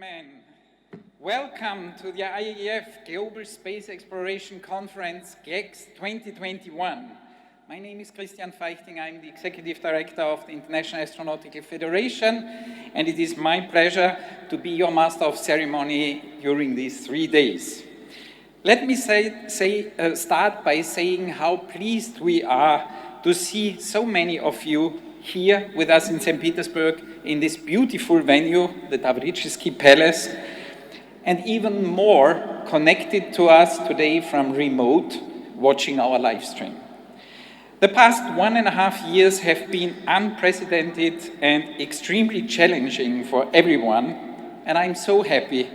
gentlemen, welcome to the IAEF Global Space Exploration Conference GLEX 2021. My name is Christian Feichting. I'm the Executive Director of the International Astronautical Federation, and it is my pleasure to be your Master of Ceremony during these 3 days. Let me start by saying how pleased we are to see so many of you here with us in St. Petersburg in this beautiful venue, the Tavritsky Palace, and even more connected to us today from remote, watching our live stream. The past 1.5 years have been unprecedented and extremely challenging for everyone, and I'm so happy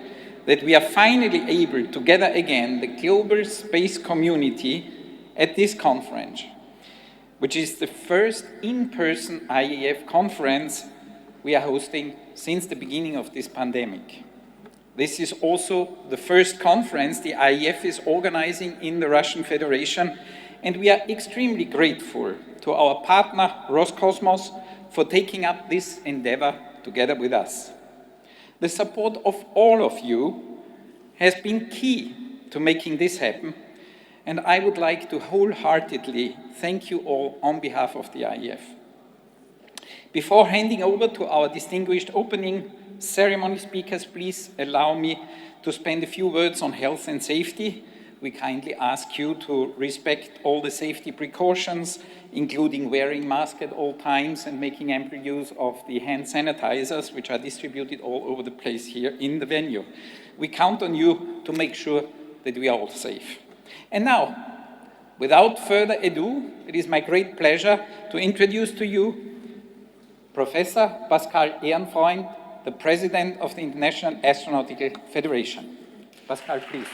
that we are finally able to gather again the global space community at this conference, which is the first in-person IAEF conference we are hosting since the beginning of this pandemic. This is also the first conference the IAEF is organizing in the Russian Federation, and we are extremely grateful to our partner Roscosmos for taking up this endeavor together with us. The support of all of you has been key to making this happen, and I would like to wholeheartedly thank you all on behalf of the IAEF. Before handing over to our distinguished opening ceremony speakers, please allow me to spend a few words on health and safety. We kindly ask you to respect all the safety precautions, including wearing masks at all times and making ample use of the hand sanitizers, which are distributed all over the place here in the venue. We count on you to make sure that we are all safe. And now, without further ado, it is my great pleasure to introduce to you Professor Pascal Ehrenfreund, the President of the International Astronautical Federation. Pascal, please.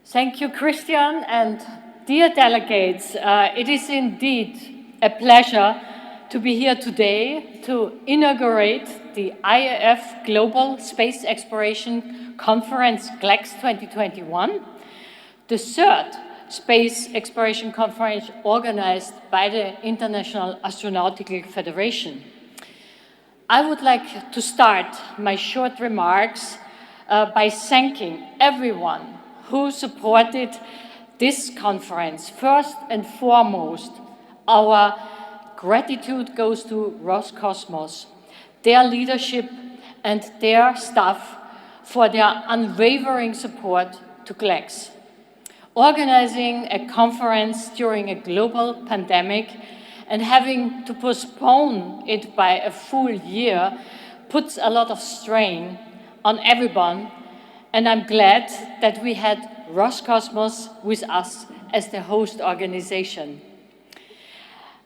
Thank you, Christian, and dear delegates, it is indeed a pleasure to be here today to inaugurate the IAEF Global Space Exploration Conference GLEX 2021, the third space exploration conference organized by the International Astronautical Federation. I would like to start my short remarks by thanking everyone who supported this conference. First and foremost, our gratitude goes to Roscosmos, their leadership and their staff for their unwavering support to GLEX. Organizing a conference during a global pandemic and having to postpone it by a full year puts a lot of strain on everyone, and I'm glad that we had Roscosmos with us as the host organization.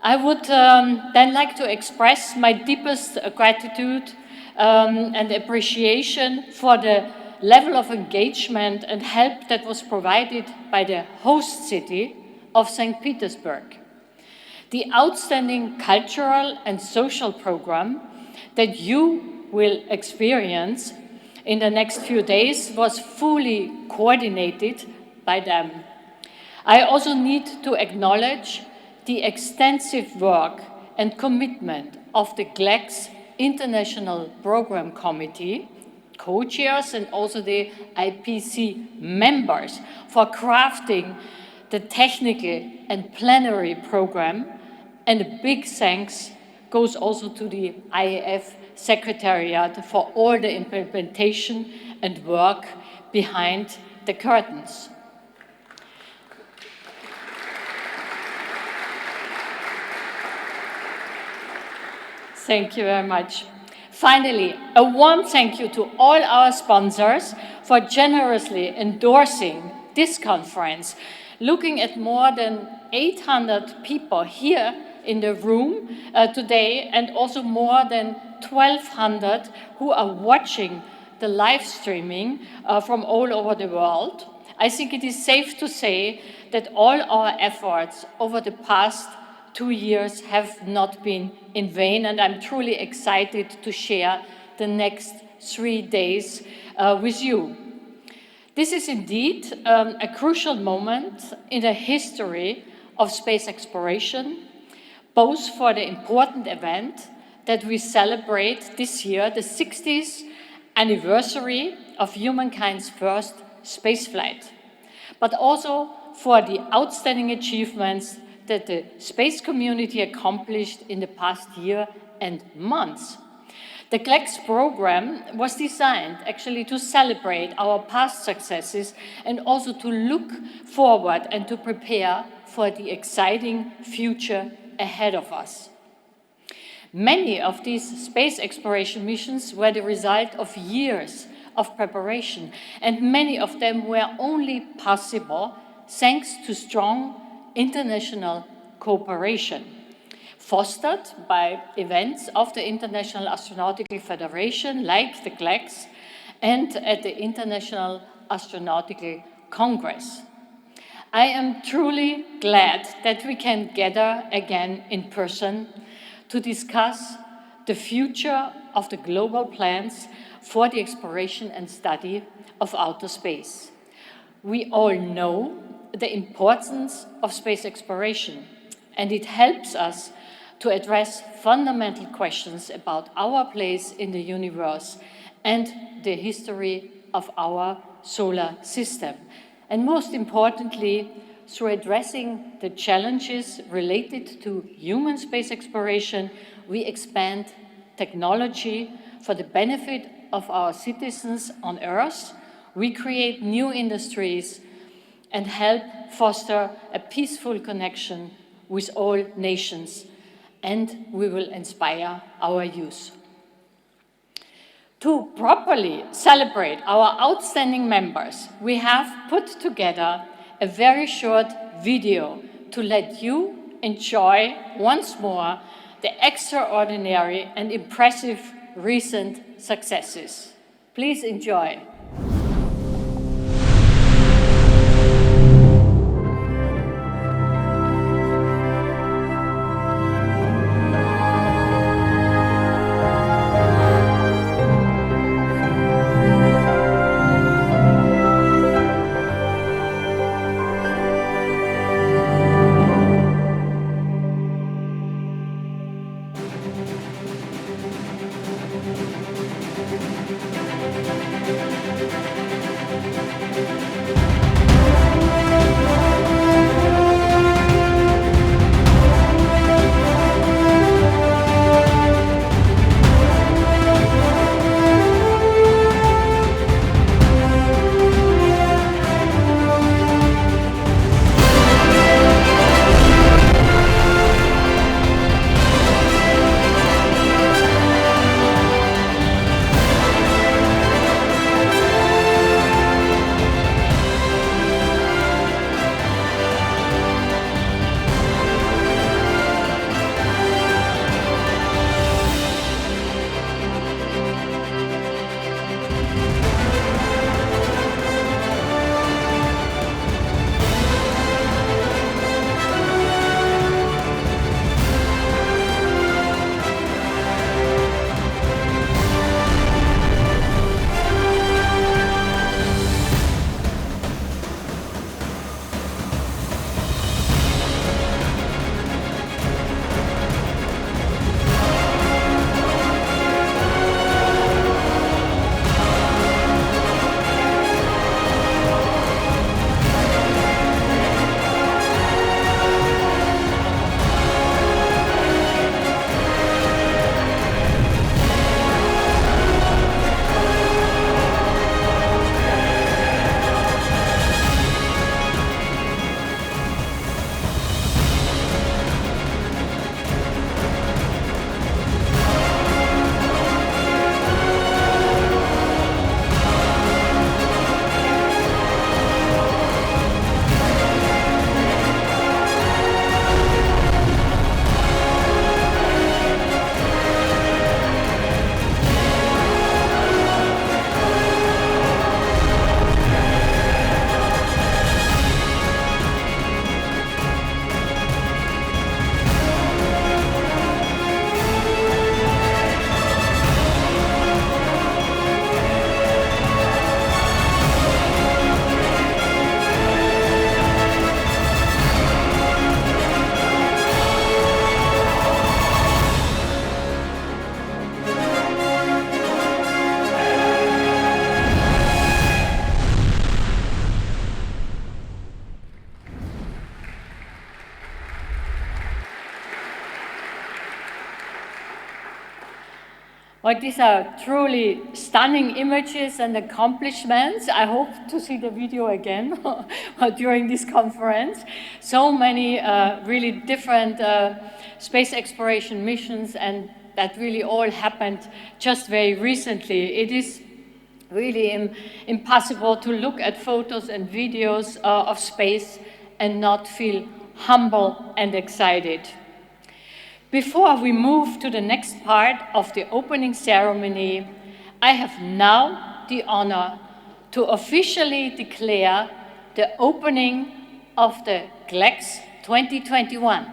I would then like to express my deepest gratitude and appreciation for the level of engagement and help that was provided by the host city of St. Petersburg. The outstanding cultural and social program that you will experience in the next few days was fully coordinated by them. I also need to acknowledge the extensive work and commitment of the GLEX International Program Committee, co-chairs and also the IPC members for crafting the technical and plenary program, and a big thanks goes also to the IAEF Secretariat for all the implementation and work behind the curtains. Thank you very much. Finally, a warm thank you to all our sponsors for generously endorsing this conference. Looking at more than 800 people here in the room today, and also more than 1,200 who are watching the live streaming from all over the world, I think it is safe to say that all our efforts over the past 2 years have not been in vain, and I'm truly excited to share the next 3 days with you. This is indeed a crucial moment in the history of space exploration, both for the important event that we celebrate this year, the 60th anniversary of humankind's first spaceflight, but also for the outstanding achievements that the space community accomplished in the past year and months. The GLEX program was designed actually to celebrate our past successes and also to look forward and to prepare for the exciting future ahead of us. Many of these space exploration missions were the result of years of preparation, and many of them were only possible thanks to strong international cooperation, fostered by events of the International Astronautical Federation, like the GLEX, and at the International Astronautical Congress. I am truly glad that we can gather again in person to discuss the future of the global plans for the exploration and study of outer space. We all know the importance of space exploration, and it helps us to address fundamental questions about our place in the universe and the history of our solar system. And most importantly, through addressing the challenges related to human space exploration, we expand technology for the benefit of our citizens on Earth. We create new industries and help foster a peaceful connection with all nations, and we will inspire our youth. To properly celebrate our outstanding members, we have put together a very short video to let you enjoy once more the extraordinary and impressive recent successes. Please enjoy. But these are truly stunning images and accomplishments. I hope to see the video again during this conference. So many really different space exploration missions, and that really all happened just very recently. It is really impossible to look at photos and videos of space and not feel humble and excited. Before we move to the next part of the opening ceremony, I have now the honor to officially declare the opening of the GLEX 2021.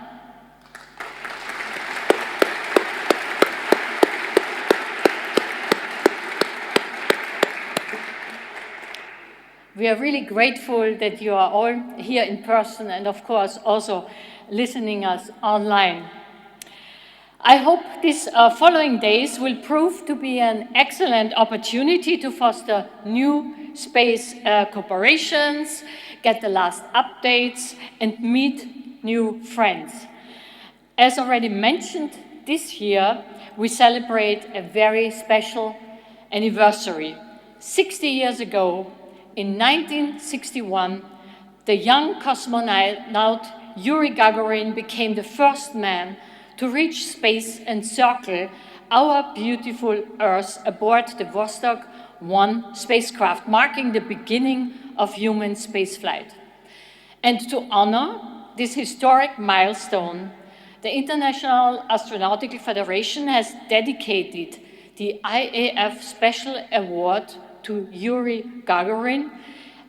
We are really grateful that you are all here in person and, of course, also listening us online. I hope these following days will prove to be an excellent opportunity to foster new space cooperations, get the last updates, and meet new friends. As already mentioned, this year we celebrate a very special anniversary. 60 years ago, in 1961, the young cosmonaut Yuri Gagarin became the first man to reach space and circle our beautiful Earth aboard the Vostok 1 spacecraft, marking the beginning of human spaceflight. And to honor this historic milestone, the International Astronautical Federation has dedicated the IAF Special Award to Yuri Gagarin,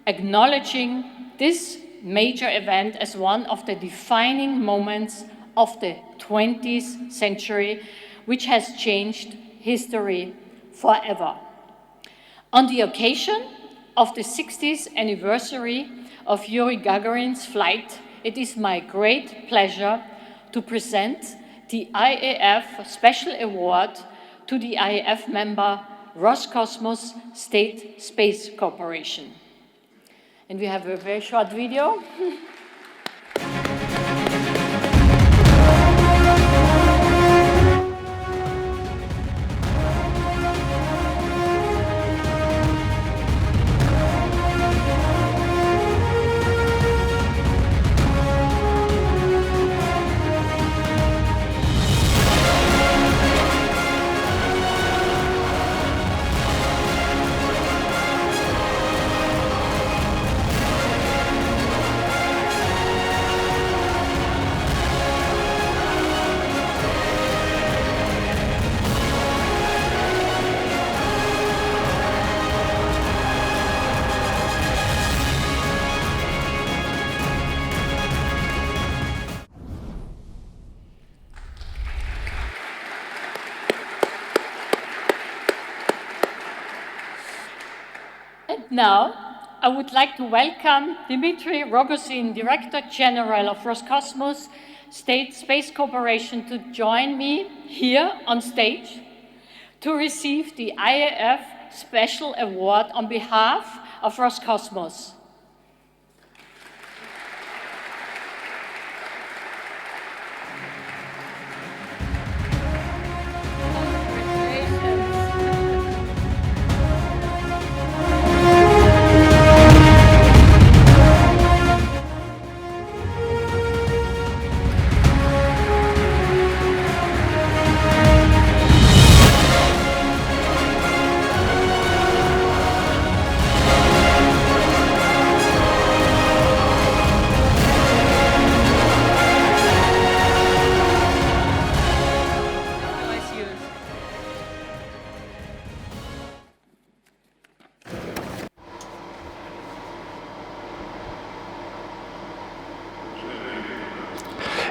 acknowledging this major event as one of the defining moments of the 20th century, which has changed history forever. On the occasion of the 60th anniversary of Yuri Gagarin's flight, it is my great pleasure to present the IAF Special Award to the IAF member Roscosmos State Space Corporation. And we have a very short video. Now, I would like to welcome Dmitry Rogozin, Director General of Roscosmos State Space Corporation, to join me here on stage to receive the IAF Special Award on behalf of Roscosmos.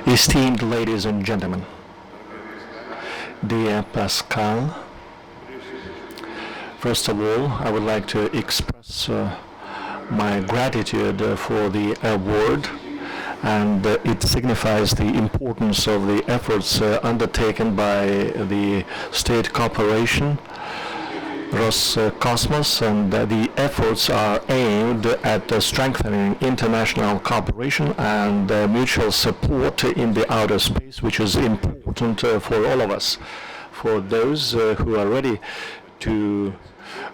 Esteemed ladies and gentlemen, dear Pascal, first of all, I would like to express my gratitude for the award, and it signifies the importance of the efforts undertaken by the state corporation Roscosmos, and the efforts are aimed at strengthening international cooperation and mutual support in the outer space, which is important for all of us. for those who are ready to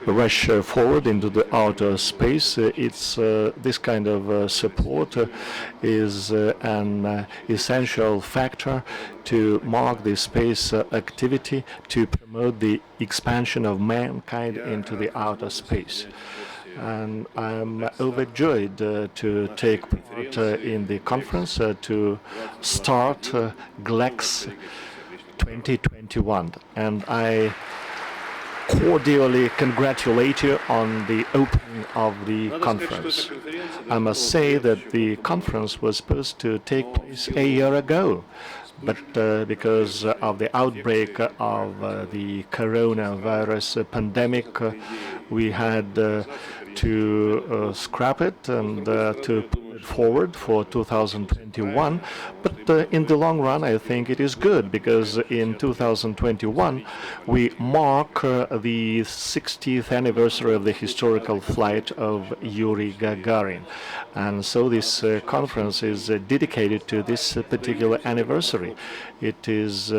rush forward into the outer space. It's this kind of support is an essential factor to mark the space activity to promote the expansion of mankind into the outer space. And I'm overjoyed to take part in the conference to start GLEX 2021. And I cordially congratulate you on the opening of the conference. I must say that the conference was supposed to take place a year ago, but because of the outbreak of the coronavirus pandemic, we had to scrap it and to put it forward for 2021. But in the long run, I think it is good, because in 2021 we mark the 60th anniversary of the historical flight of Yuri Gagarin. And so this conference is dedicated to this particular anniversary. It is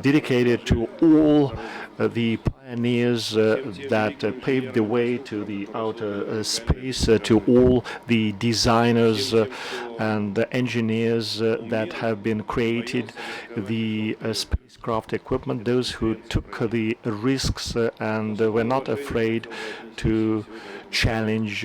dedicated to all the pioneers that paved the way to the outer space, to all the designers and the engineers that have been created the spacecraft equipment, those who took the risks and were not afraid to challenge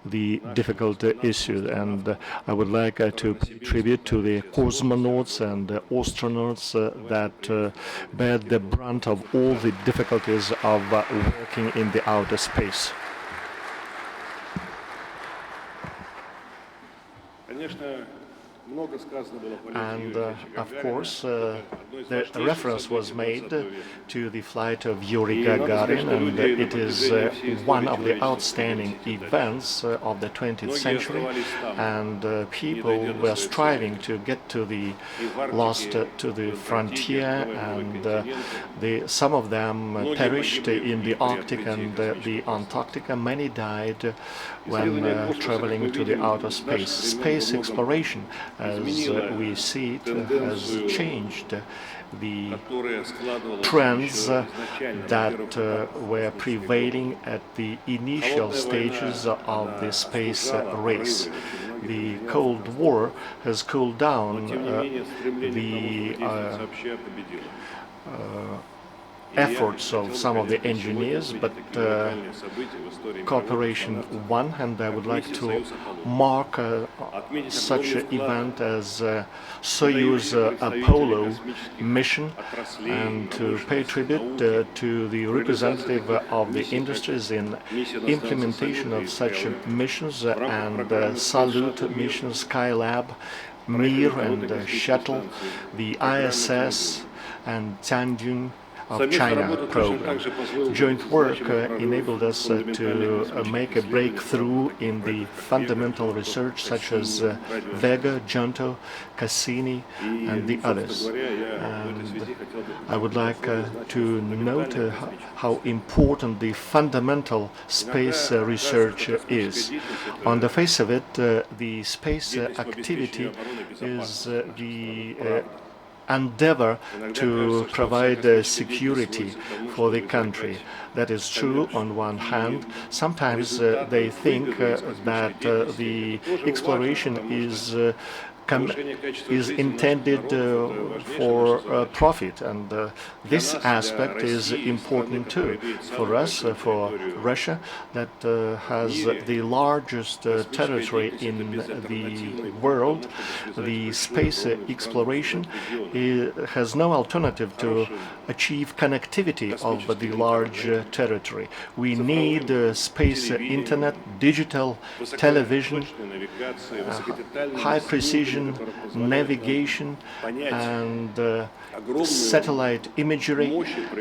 the difficult issues. And I would like to pay tribute to the cosmonauts and the astronauts that bear the brunt of all the difficulties of working in the outer space. And of course, the reference was made to the flight of Yuri Gagarin, and it is one of the outstanding events of the 20th century. And people were striving to get to the to the frontier, and some of them perished in the Arctic and the Antarctica. Many died when traveling to the outer space. Space exploration, as we see it, has changed the trends that were prevailing at the initial stages of the space race. The Cold War has cooled down the efforts of some of the engineers, but cooperation won, and I would like to mark such an event as Soyuz Apollo mission, and to pay tribute to the representative of the industries in implementation of such missions, and salute missions Skylab, Mir and Shuttle, the ISS and Tianjin of China program. Joint work enabled us to make a breakthrough in the fundamental research such as Vega, Giunto, Cassini, and the others. And I would like to note how important the fundamental space research is. On the face of it, the space activity is the endeavor to provide security for the country. That is true on one hand. Sometimes they think that the exploration is intended for profit, and this aspect is important too for us, for Russia, that has the largest territory in the world. The space exploration has no alternative to achieve connectivity of the large territory. We need space internet, digital television, high precision navigation, and satellite imagery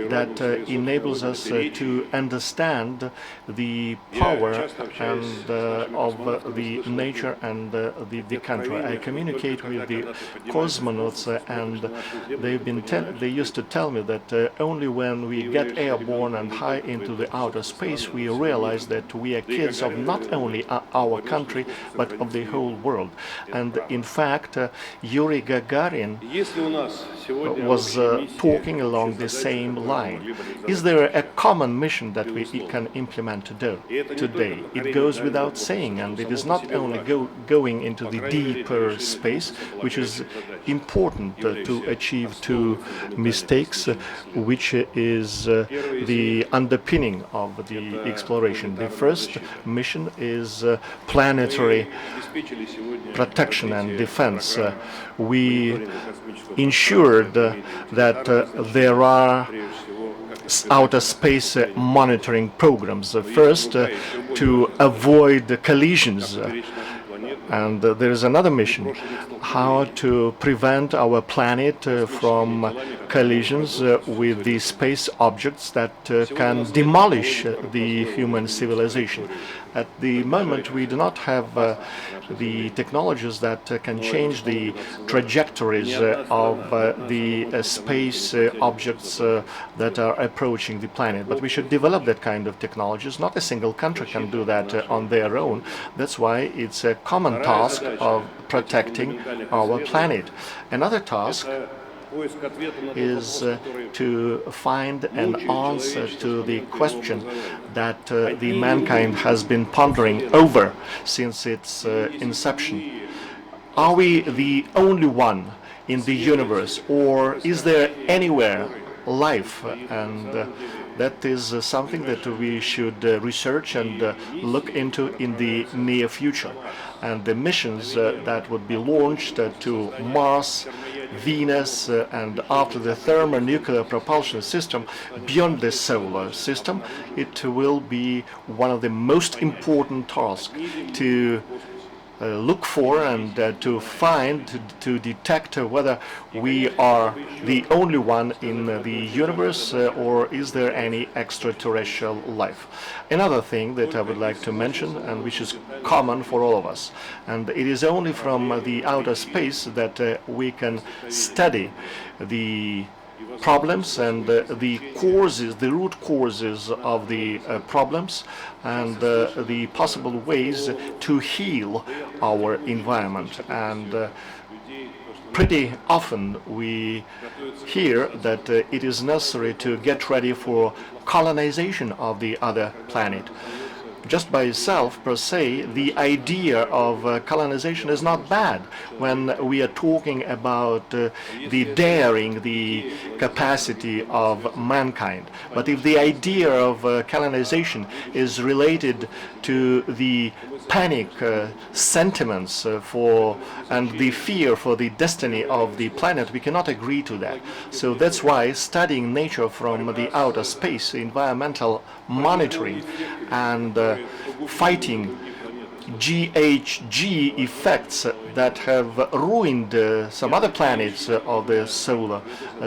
that enables us to understand the power and of the nature and the country. I communicate with the cosmonauts, and they used to tell me that only when we get airborne and high into the outer space we realize that we are kids of not only our country but of the whole world. And in fact, fact, Yuri Gagarin was talking along the same line. Is there a common mission that we can implement today? It goes without saying, and it is not only going into the deeper space, which is important to achieve two mistakes, which is the underpinning of the exploration. The first mission is planetary protection and defense. We ensured that there are outer space monitoring programs. First, to avoid collisions. And there is another mission, how to prevent our planet from collisions with the space objects that can demolish the human civilization. At the moment, we do not have the technologies that can change the trajectories of the space objects that are approaching the planet. But we should develop that kind of technologies. Not a single country can do that on their own. That's why it's a common task of protecting our planet. Another task is to find an answer to the question that the mankind has been pondering over since its inception. Are we the only one in the universe, or is there anywhere life? And that is something that we should research and look into in the near future. And the missions that would be launched to Mars, Venus, and after the thermonuclear propulsion system beyond the solar system, it will be one of the most important tasks to look for and to find, to detect whether we are the only one in the universe or is there any extraterrestrial life. Another thing that I would like to mention, and which is common for all of us, and it is only from the outer space that we can study the problems and the causes, the root causes of the problems, and the possible ways to heal our environment. And pretty often we hear that it is necessary to get ready for colonization of the other planet. Just by itself, per se, the idea of colonization is not bad when we are talking about the daring, the capacity of mankind. But if the idea of colonization is related to the panic sentiments and the fear for the destiny of the planet, we cannot agree to that. So that's why studying nature from the outer space, environmental monitoring, and fighting GHG effects that have ruined some other planets of the solar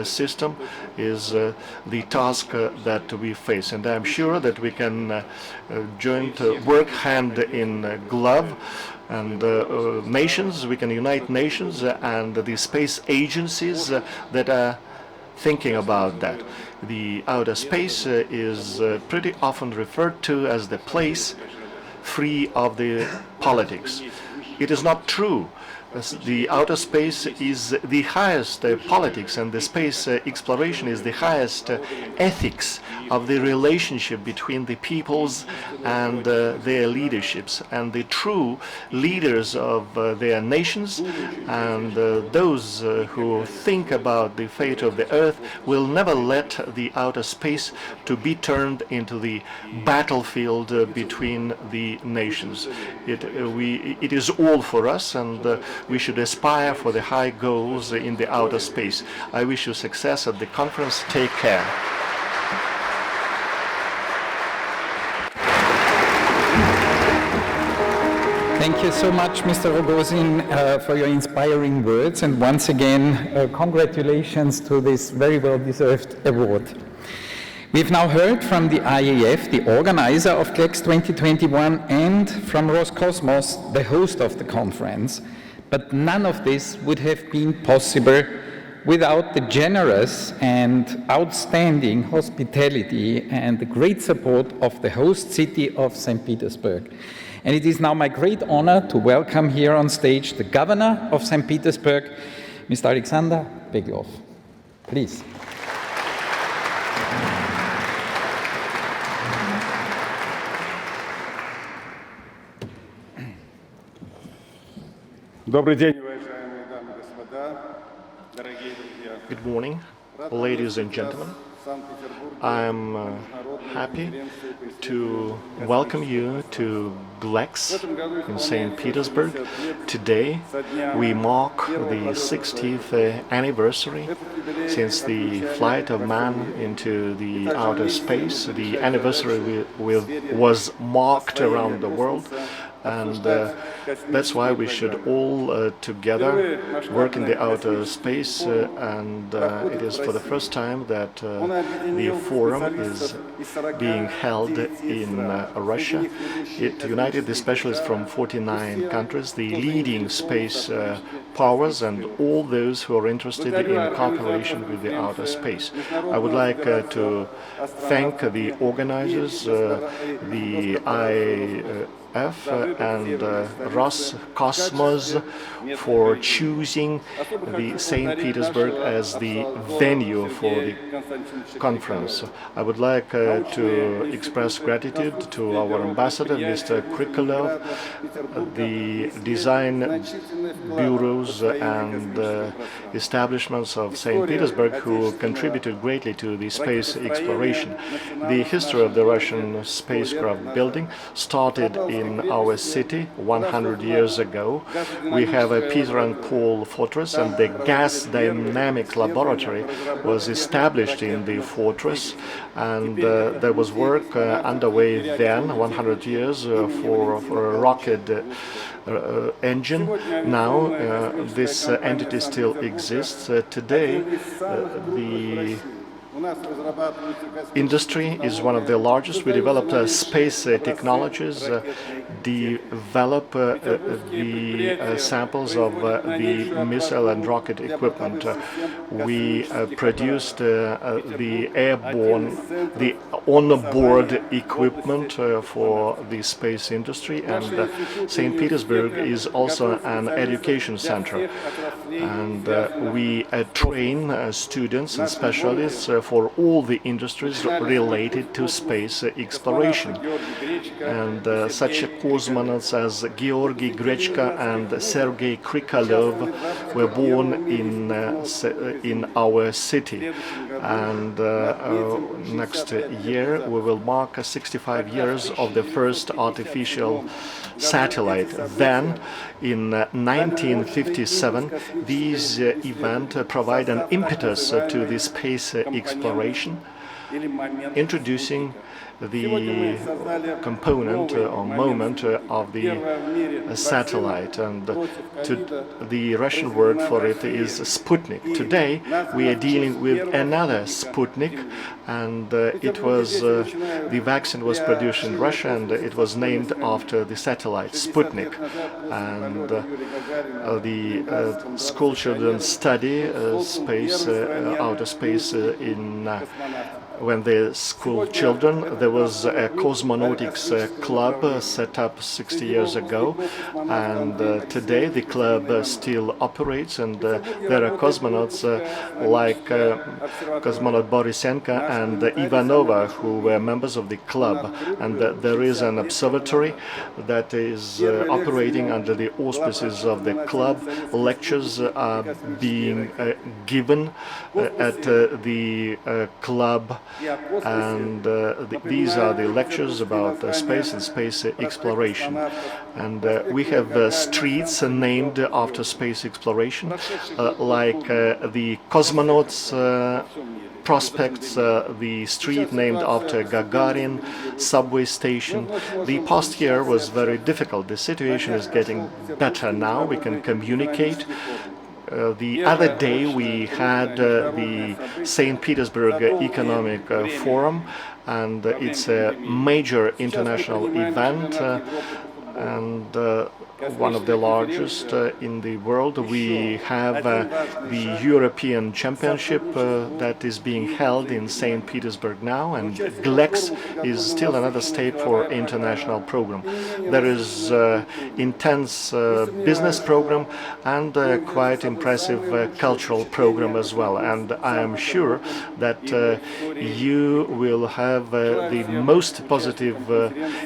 system is the task that we face. And I'm sure that we can work hand in glove, and nations, we can unite nations and the space agencies that are thinking about that. The outer space is pretty often referred to as the place free of the politics. It is not true. The outer space is the highest politics, and the space exploration is the highest ethics of the relationship between the peoples and their leaderships. And the true leaders of their nations and those who think about the fate of the earth will never let the outer space to be turned into the battlefield between the nations. It is all for us, and we should aspire for the high goals in the outer space. I wish you success at the conference. Take care. Thank you so much, Mr. Rogozin, for your inspiring words, and once again, congratulations to this very well-deserved award. We've now heard from the IAF, the organizer of GLEX 2021, and from Roscosmos, the host of the conference. But none of this would have been possible without the generous and outstanding hospitality and the great support of the host city of St. Petersburg. And it is now my great honor to welcome here on stage the Governor of St. Petersburg, Mr. Alexander Beglov. Please. Добрый день, уважаемые дамы и господа, дорогие друзья. Good morning, ladies and gentlemen. I'm happy to welcome you to GLEX in St. Petersburg. Today we mark the 60th anniversary since the flight of man into the outer space. The anniversary was marked around the world, and that's why we should all together work in the outer space, and it is for the first time that the forum is being held in Russia. It united the specialists from 49 countries, the leading space powers, and all those who are interested in cooperation with the outer space. I would like to thank the organizers, the IAF and Roscosmos for choosing the St. Petersburg as the venue for the conference. I would like to express gratitude to our ambassador, Mr. Krikalev, the design bureaus and establishments of St. Petersburg who contributed greatly to the space exploration. The history of the Russian spacecraft building started in our city 100 years ago. We have a Peter and Paul fortress, and the gas dynamics laboratory was established in the fortress, and there was work underway then, 100 years, for a rocket engine. Now this entity still exists. Today the industry is one of the largest. We develop space technologies, develop the samples of the missile and rocket equipment. We produced the airborne, the on-board equipment for the space industry, and St. Petersburg is also an education center. And we train students and specialists for all the industries related to space exploration. And such cosmonauts as Georgy Grechka and Sergei Krikalev were born in our city. And next year we will mark 65 years of the first artificial satellite. Then, in 1957, these events provide an impetus to the space exploration, introducing the component or moment of the satellite, and the Russian word for it is Sputnik. Today we are dealing with another Sputnik, and the vaccine was produced in Russia, and it was named after the satellite Sputnik. And the school children study space, outer space when they're school children. There was a cosmonautics club set up 60 years ago, and today the club still operates, and there are cosmonauts like cosmonaut Borisenko and Ivanova who were members of the club, and there is an observatory that is operating under the auspices of the club. Lectures are being given at the club, and these are the lectures about space and space exploration. And we have streets named after space exploration, like the cosmonauts prospects, the street named after Gagarin subway station. The past year was very difficult. The situation is getting better now. We can communicate. The other day we had the St. Petersburg Economic Forum, and it's a major international event and one of the largest in the world. We have the European Championship that is being held in St. Petersburg now, and GLEX is still another step for international program. There is intense business program and quite impressive cultural program as well, and I am sure that you will have the most positive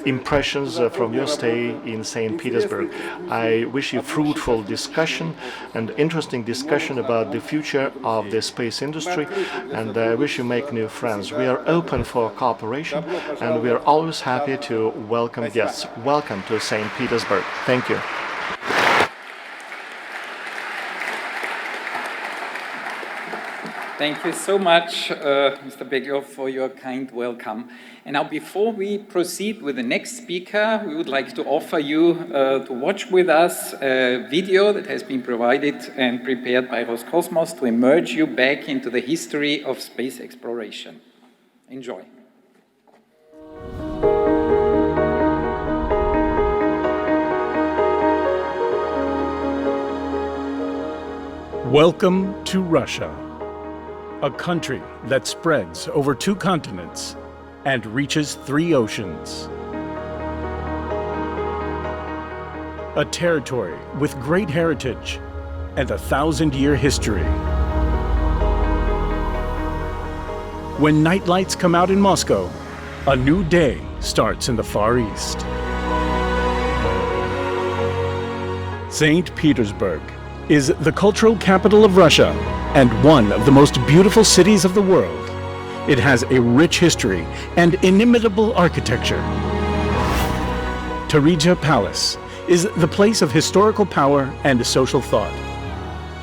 impressions from your stay in St. Petersburg. I wish you fruitful discussion and interesting discussion about the future of the space industry, and I wish you make new friends. We are open for cooperation, and we are always happy to welcome guests. Welcome to St. Petersburg. Thank you. Thank you so much, Mr. Beglov, for your kind welcome. And now, before we proceed with the next speaker, we would like to offer you to watch with us a video that has been provided and prepared by Roscosmos to immerse you back into the history of space exploration. Enjoy. Welcome to Russia, a country that spreads over 2 continents and reaches 3 oceans. A territory with great heritage and a 1,000-year history. When night lights come out in Moscow, a new day starts in the Far East. St. Petersburg is the cultural capital of Russia and one of the most beautiful cities of the world. It has a rich history and inimitable architecture. Tarija Palace is the place of historical power and social thought.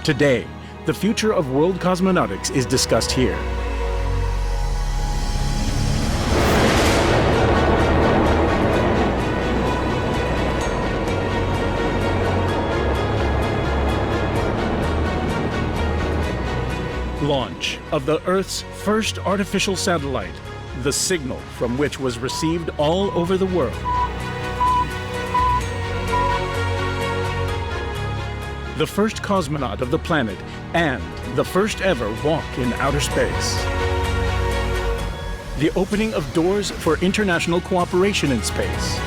Today, the future of world cosmonautics is discussed here. Launch of the Earth's first artificial satellite, the signal from which was received all over the world. The first cosmonaut of the planet and the first ever walk in outer space. The opening of doors for international cooperation in space.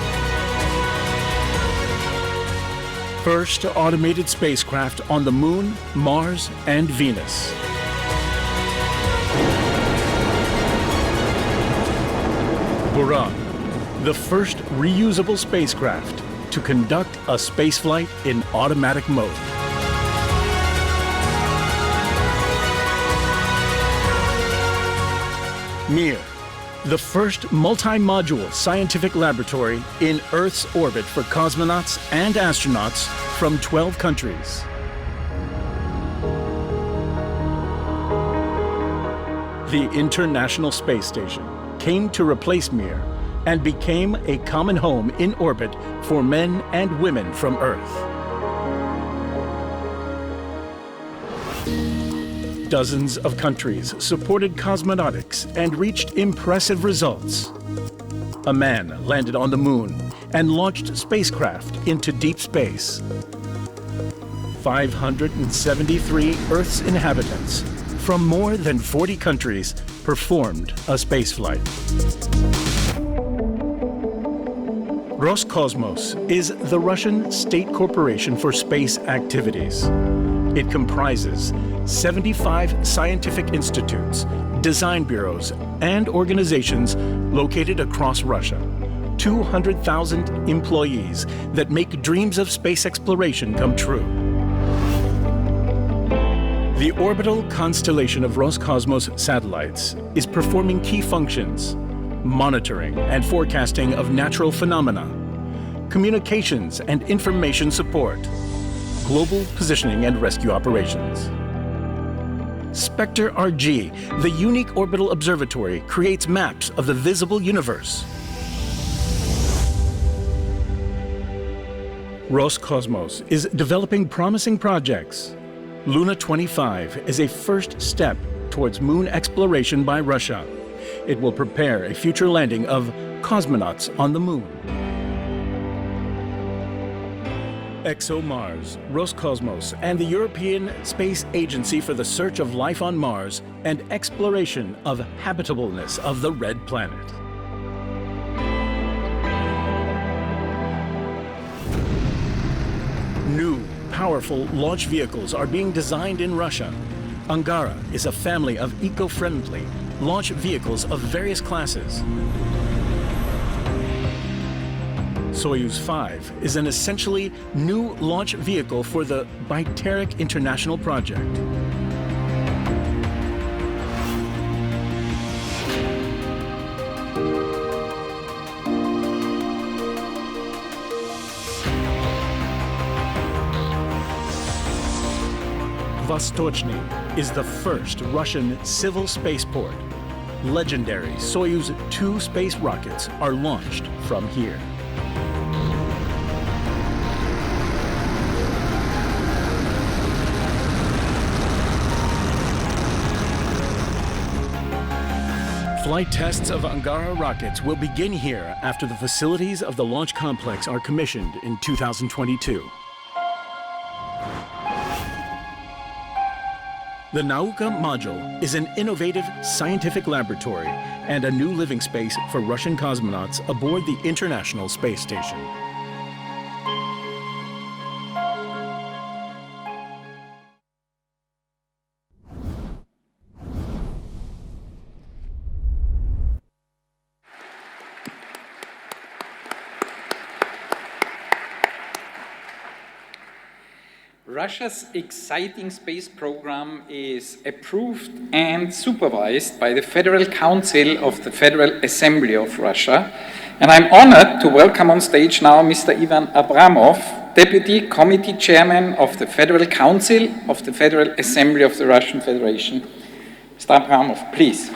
First automated spacecraft on the Moon, Mars, and Venus. Buran, the first reusable spacecraft to conduct a spaceflight in automatic mode. Mir, the first multi-module scientific laboratory in Earth's orbit for cosmonauts and astronauts from 12 countries. The International Space Station came to replace Mir and became a common home in orbit for men and women from Earth. Dozens of countries supported cosmonautics and reached impressive results. A man landed on the Moon and launched spacecraft into deep space. 573 Earth's inhabitants from more than 40 countries performed a spaceflight. Roscosmos is the Russian state corporation for space activities. It comprises 75 scientific institutes, design bureaus, and organizations located across Russia. 200,000 employees that make dreams of space exploration come true. The orbital constellation of Roscosmos satellites is performing key functions: monitoring and forecasting of natural phenomena, communications and information support, global positioning and rescue operations. Spectre RG, the unique orbital observatory, creates maps of the visible universe. Roscosmos is developing promising projects. Luna 25 is a first step towards moon exploration by Russia. It will prepare a future landing of cosmonauts on the moon. ExoMars, Roscosmos, and the European Space Agency for the search of life on Mars and exploration of habitableness of the Red Planet. New, powerful launch vehicles are being designed in Russia. Angara is a family of eco-friendly launch vehicles of various classes. Soyuz 5 is an essentially new launch vehicle for the Byterik International Project. Vostochny is the first Russian civil spaceport. Legendary Soyuz 2 space rockets are launched from here. Flight tests of Angara rockets will begin here after the facilities of the launch complex are commissioned in 2022. The Nauka module is an innovative scientific laboratory and a new living space for Russian cosmonauts aboard the International Space Station. Russia's exciting space program is approved and supervised by the Federal Council of the Federal Assembly of Russia. And I'm honored to welcome on stage now Mr. Ivan Abramov, Deputy Committee Chairman of the Federal Council of the Federal Assembly of the Russian Federation. Mr. Abramov, please.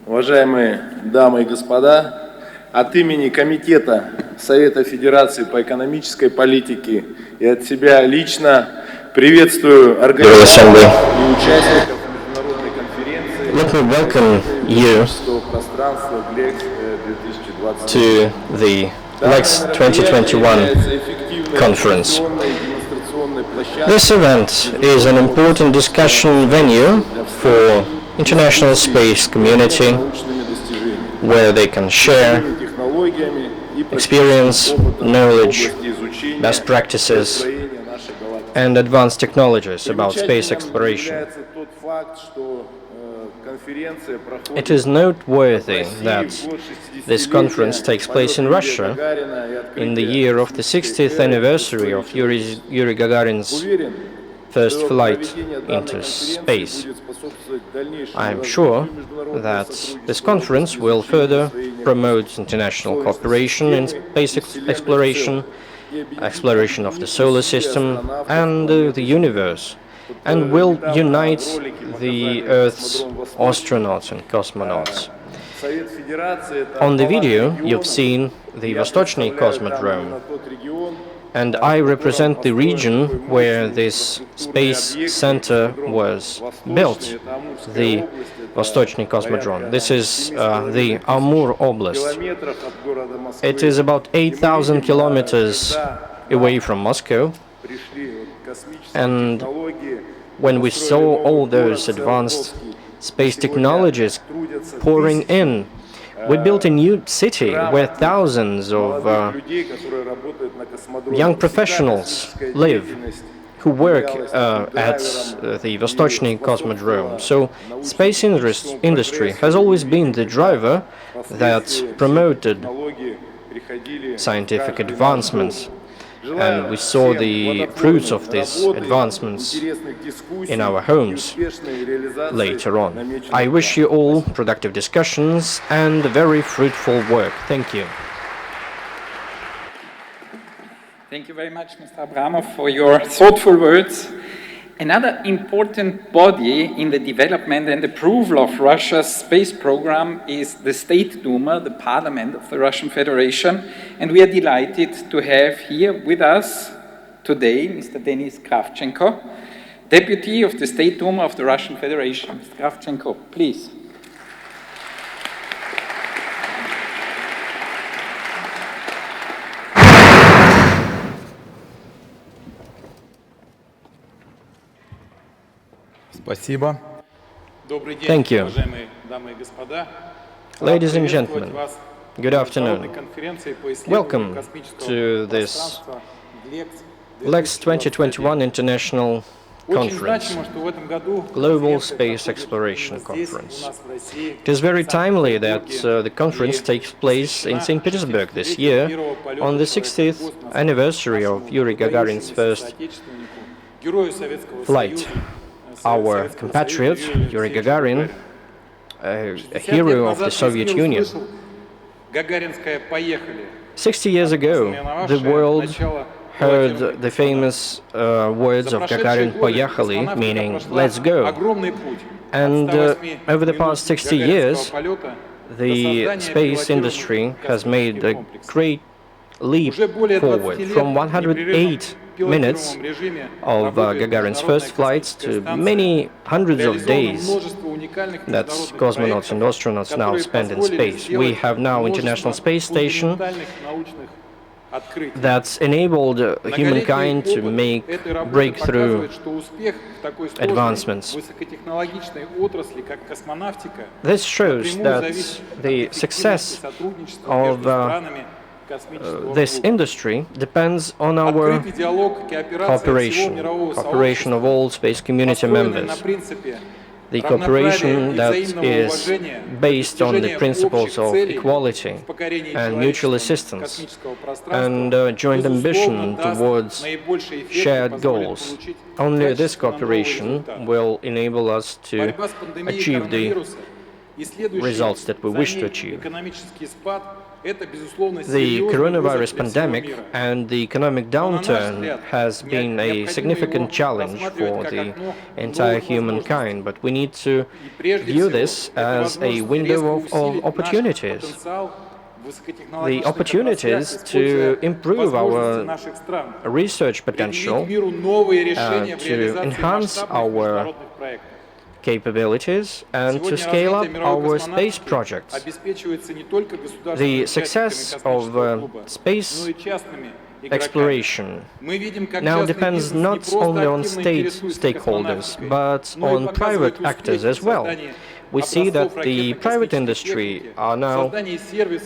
Уважаемые дамы и господа, от имени Комитета Совета Федерации по экономической политике и от себя лично приветствую организаторов и участников международной конференции Let me welcome you пространства GLEX 2021. to the GLEX 2021 conference. This event is an important discussion venue for international space community where they can share experience, knowledge, best practices and advanced technologies about space exploration. It is noteworthy that this conference takes place in Russia in the year of the 60th anniversary of Yuri Gagarin's first flight into space. I am sure that this conference will further promote international cooperation in space exploration, exploration of the solar system and the universe, and will unite the Earth's astronauts and cosmonauts. On the video, you've seen the Vostochny Cosmodrome, and I represent the region where this space center was built, the Vostochny Cosmodrome. This is the Amur Oblast. It is about 8,000 kilometers away from Moscow, and when we saw all those advanced space technologies pouring in, we built a new city where thousands of young professionals live who work at the Vostochny Cosmodrome. So space industry has always been the driver that promoted scientific advancements. And we saw the fruits of these advancements in our homes later on. I wish you all productive discussions and very fruitful work. Thank you. Thank you very much, Mr. Abramov, for your thoughtful words. Another important body in the development and approval of Russia's space program is the State Duma, the parliament of the Russian Federation, and we are delighted to have here with us today Mr. Denis Kravchenko, Deputy of the State Duma of the Russian Federation, Mr. Kravchenko, please. Спасибо. Thank you. Ladies and gentlemen, good afternoon. Welcome to this GLEX 2021 International Conference, Global Space Exploration Conference. It is very timely that the conference takes place in St. Petersburg this year on the 60th anniversary of Yuri Gagarin's first flight. Our compatriot, Yuri Gagarin, a hero of the Soviet Union. 60 years ago, the world heard the famous words of Gagarin "Поехали," meaning "let's go." And over the past 60 years, the space industry has made a great leap forward from 108 minutes of Gagarin's first flights to many hundreds of days that cosmonauts and astronauts now spend in space. We have now International Space Station that's enabled humankind to make breakthrough advancements. This shows that the success of this industry depends on our cooperation of all space community members. The cooperation that is based on the principles of equality and mutual assistance and joint ambition towards shared goals. Only this cooperation will enable us to achieve the results that we wish to achieve. The coronavirus pandemic and the economic downturn has been a significant challenge for the entire humankind, but we need to view this as a window of opportunities. The opportunities to improve our research potential, to enhance our capabilities and to scale up our space projects. The success of space exploration now depends not only on state stakeholders, but on private actors as well. We see that the private industry are now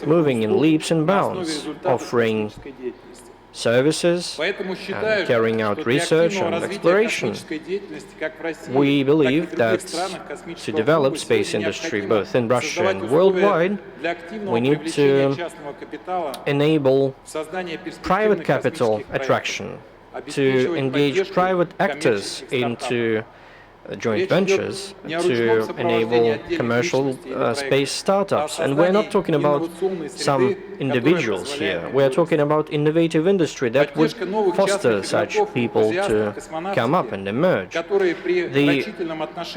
moving in leaps and bounds, offering services and carrying out research and exploration. We believe that to develop space industry both in Russia and worldwide, we need to enable private capital attraction, to engage private actors into joint ventures to enable commercial space startups. And we're not talking about some individuals here. We're talking about innovative industry that would foster such people to come up and emerge. The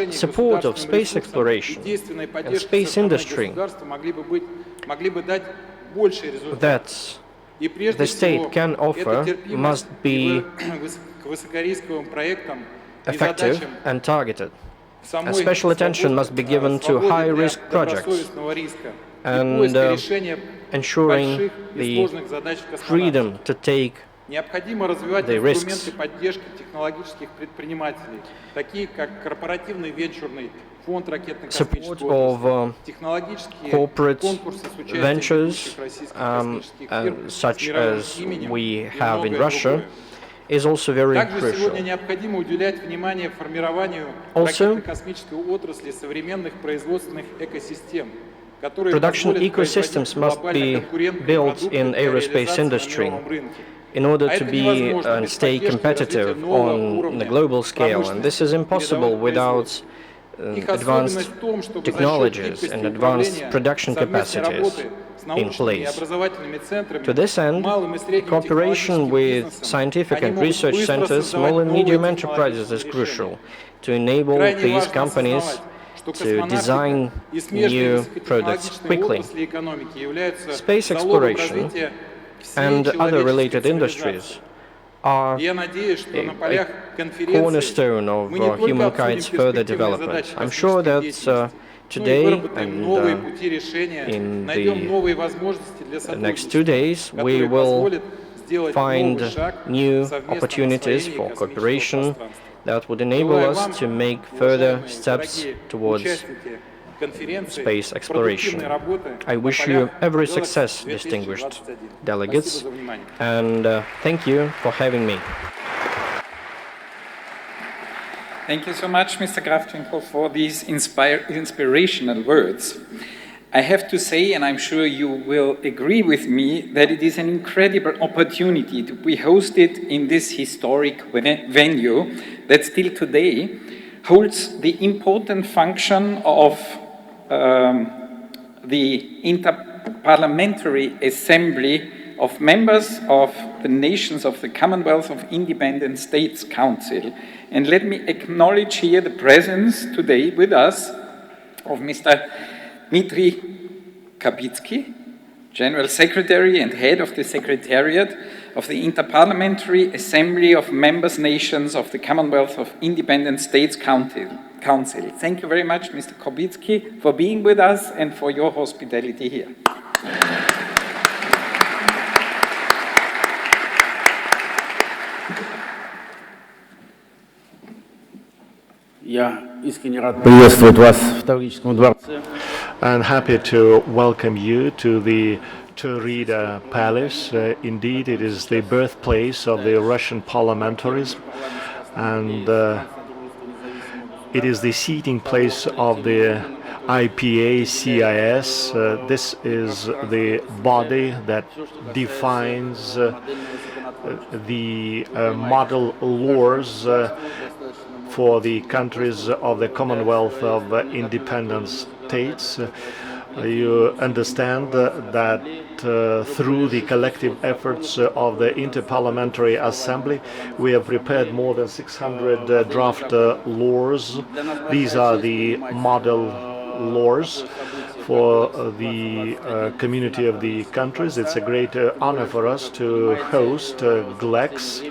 support of space exploration and space industry that the state can offer must be effective and targeted. A special attention must be given to high-risk projects and ensuring the freedom to take the risks. Support of corporate ventures such as we have in Russia is also very crucial. Also, production ecosystems must be built in aerospace industry in order to be and stay competitive on the global scale, and this is impossible without advanced technologies and advanced production capacities in place. To this end, cooperation with scientific and research centers, small and medium enterprises is crucial to enable these companies to design new products quickly. Space exploration and other related industries are Я надеюсь, что на полях конференции cornerstone of мы не только humankind's обсудим further перспективные development. задачи I'm sure космической that деятельности, но и today выработаем новые and пути решения, in найдем the новые возможности для next 2 сотрудничества, days we которые will позволят сделать find новый шаг в new совместном opportunities освоении for космического cooperation пространства. that would enable Желаю us вам, to make further уважаемые, steps дорогие towards участники конференции, space exploration. продуктивной работы I на wish полях you every GLEX success, 2021. distinguished Спасибо delegates, за внимание. and thank you for having me. Thank you so much, Mr. Kravchenko, for these inspirational words. I have to say, and I'm sure you will agree with me, that it is an incredible opportunity to be hosted in this historic venue that still today holds the important function of the Interparliamentary Assembly of members of the nations of the Commonwealth of Independent States Council. And let me acknowledge here the presence today with us of Mr. Dmitry Kabitsky, General Secretary and Head of the Secretariat of the Interparliamentary Assembly of Members Nations of the Commonwealth of Independent States Council. Thank you very much, Mr. Kabitsky, for being with us and for your hospitality here. Я искренне рад приветствовать вас в Таврическом дворце. I'm happy to welcome you to the Taurida Palace. Indeed, it is the birthplace of the Russian parliamentarism, and it is the seating place of the IPA-CIS. This is the body that defines the model laws for the countries of the Commonwealth of Independent States. You understand that through the collective efforts of the Interparliamentary Assembly, we have prepared more than 600 draft laws. These are the model laws for the community of the countries. It's a great honor for us to host GLEX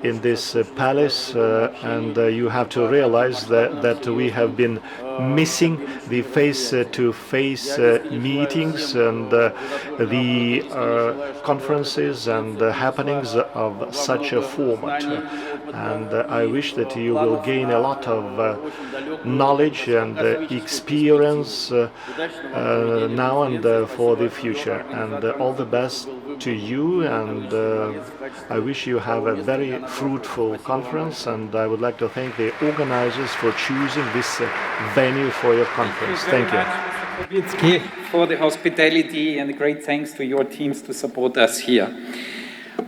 in this palace, and you have to realize that we have been missing the face-to-face meetings and the conferences and happenings of such a format. And I wish that you will gain a lot of knowledge and experience now and for the future. And all the best to you, and I wish you have a very fruitful conference, and I would like to thank the organizers for choosing this venue for your conference. Thank you. Kabitsky, for the hospitality, and a great thanks to your teams to support us here.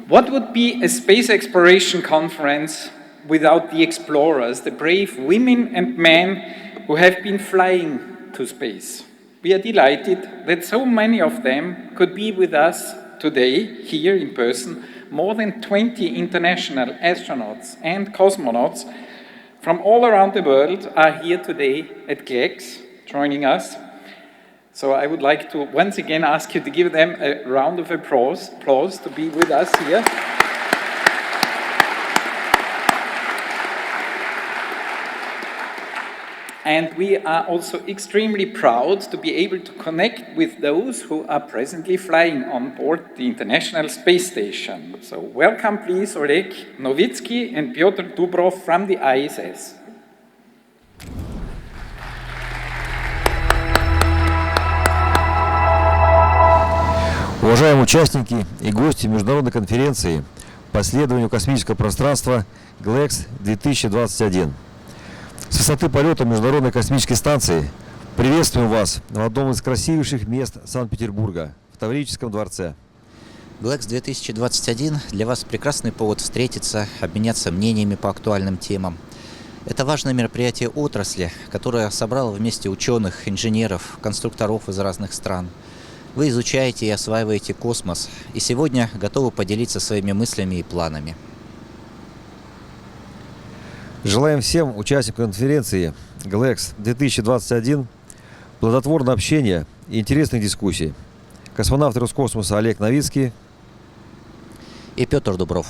What would be a space exploration conference without the explorers, the brave women and men who have been flying to space? We are delighted that so many of them could be with us today, here in person. More than 20 international astronauts and cosmonauts from all around the world are here today at GLEX, joining us. So I would like to once again ask you to give them a round of applause to be with us here. And we are also extremely proud to be able to connect with those who are presently flying on board the International Space Station. So welcome, please, Oleg Novitsky and Pyotr Dubrov from the ISS. Уважаемые участники и гости международной конференции по исследованию космического пространства GLEX 2021. С высоты полета Международной космической станции приветствуем вас в одном из красивейших мест Санкт-Петербурга, в Таврическом дворце. GLEX 2021 для вас прекрасный повод встретиться, обменяться мнениями по актуальным темам. Это важное мероприятие отрасли, которое собрало вместе ученых, инженеров, конструкторов из разных стран. Вы изучаете и осваиваете космос, и сегодня готовы поделиться своими мыслями и планами. Желаем всем участникам конференции GLEX 2021 плодотворного общения и интересных дискуссий. Космонавт Роскосмоса Олег Новицкий и Петр Дубров.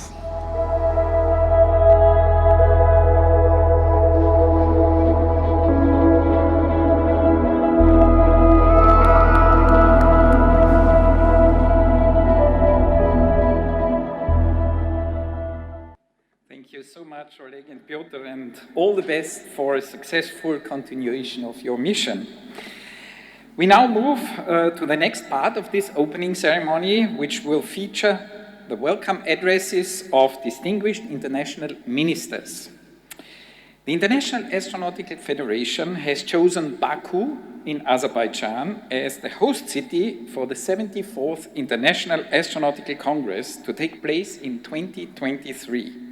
and all the best for a successful continuation of your mission. We now move to the next part of this opening ceremony, which will feature the welcome addresses of distinguished international ministers. The International Astronautical Federation has chosen Baku in Azerbaijan as the host city for the 74th International Astronautical Congress to take place in 2023.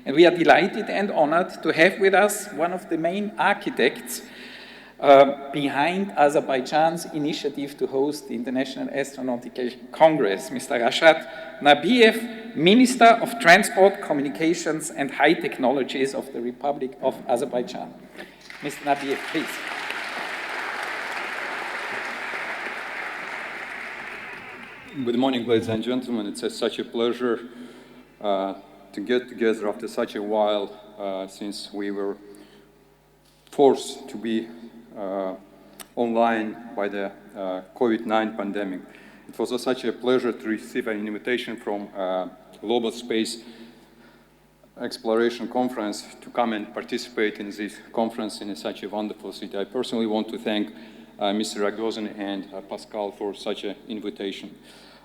And we are delighted and honored to have with us one of the main architects behind Azerbaijan's initiative to host the International Astronautical Congress, Mr. Rashad Nabiev, Minister of Transport, Communications and High Technologies of the Republic of Azerbaijan. Mr. Nabiev, please. Good morning, ladies and gentlemen. It's such a pleasure to get together after such a while since we were forced to be online by the COVID-19 pandemic. It was such a pleasure to receive an invitation from Global Space Exploration Conference to come and participate in this conference in such a wonderful city. I personally want to thank Mr. Ragozin and Pascal for such an invitation.